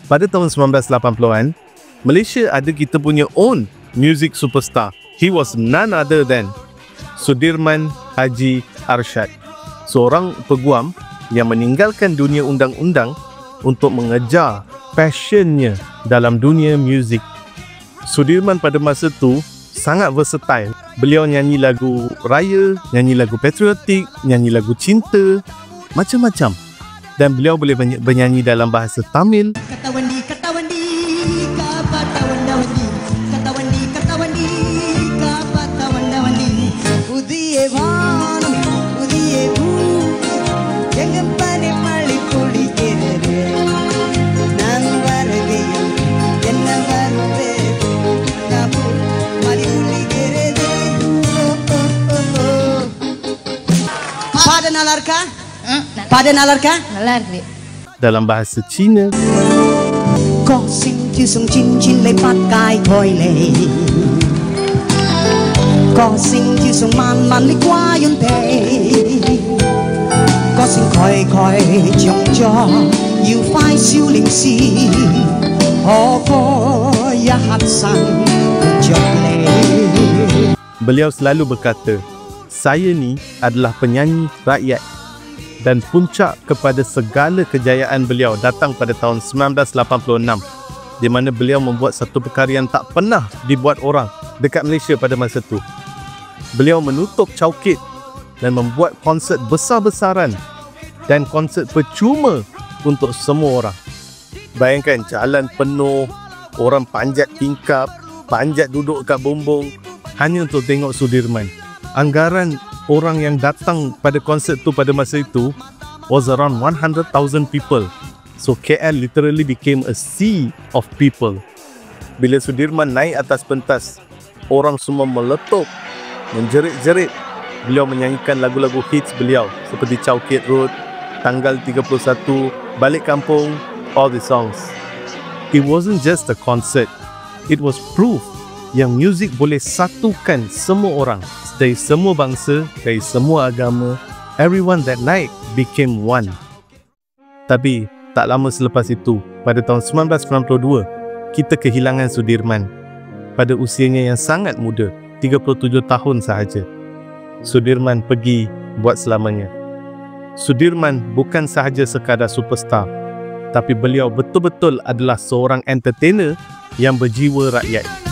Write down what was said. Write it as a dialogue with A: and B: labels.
A: pada tahun 1980-an, Malaysia ada kita punya own music superstar. He was none other than Sudirman Haji Arsyad, seorang peguam yang meninggalkan dunia undang-undang untuk mengejar passionnya dalam dunia muzik. Sudirman pada masa tu sangat versatile. Beliau nyanyi lagu raya, nyanyi lagu patriotik, nyanyi lagu cinta, macam-macam. Dan beliau boleh bernyanyi dalam bahasa Tamil,
B: kata Wandi, kapa tawanda Wandi, kata Wandi, kapa tawanda Wandi, udiye vaanam, udiye bhoom, engapane mali kudigerade, naan varageyum, enna varve, nabu mali kudigerade, Pada nalarka? Pada nalarka?
C: Nalar, Dek.
A: dalam bahasa Cina,
B: Có sinh chứ sông chín chín lấy bát cài khói lệ, có sinh chứ sông man man lấy qua yun thề, có sinh khói khói trong cho yêu phai siêu linh si, họ có ya hát sang chọc lệ.
A: beliau selalu berkata, saya ni adalah penyanyi rakyat. Dan puncak kepada segala kejayaan beliau datang pada tahun 1986, di mana beliau membuat satu perkara yang tak pernah dibuat orang dekat Malaysia pada masa tu. Beliau menutup Chowkit dan membuat konsert besar-besaran dan konsert percuma untuk semua orang. Bayangkan jalan penuh, orang panjat tingkap, panjat duduk kat bumbung hanya untuk tengok Sudirman. Anggaran orang yang datang pada konsert tu pada masa itu was around 100,000 people. So KL literally became a sea of people. Bila Sudirman naik atas pentas, orang semua meletup, menjerit-jerit. Beliau menyanyikan lagu-lagu hits beliau seperti Chowkit Road, Tanggal 31, Balik Kampung, all the songs. It wasn't just a concert. It was proof yang muzik boleh satukan semua orang, dari semua bangsa, dari semua agama. Everyone that night became one. Tapi tak lama selepas itu, pada tahun 1992, kita kehilangan Sudirman pada usianya yang sangat muda, 37 tahun sahaja. Sudirman pergi buat selamanya. Sudirman bukan sahaja sekadar superstar, tapi beliau betul-betul adalah seorang entertainer yang berjiwa rakyat.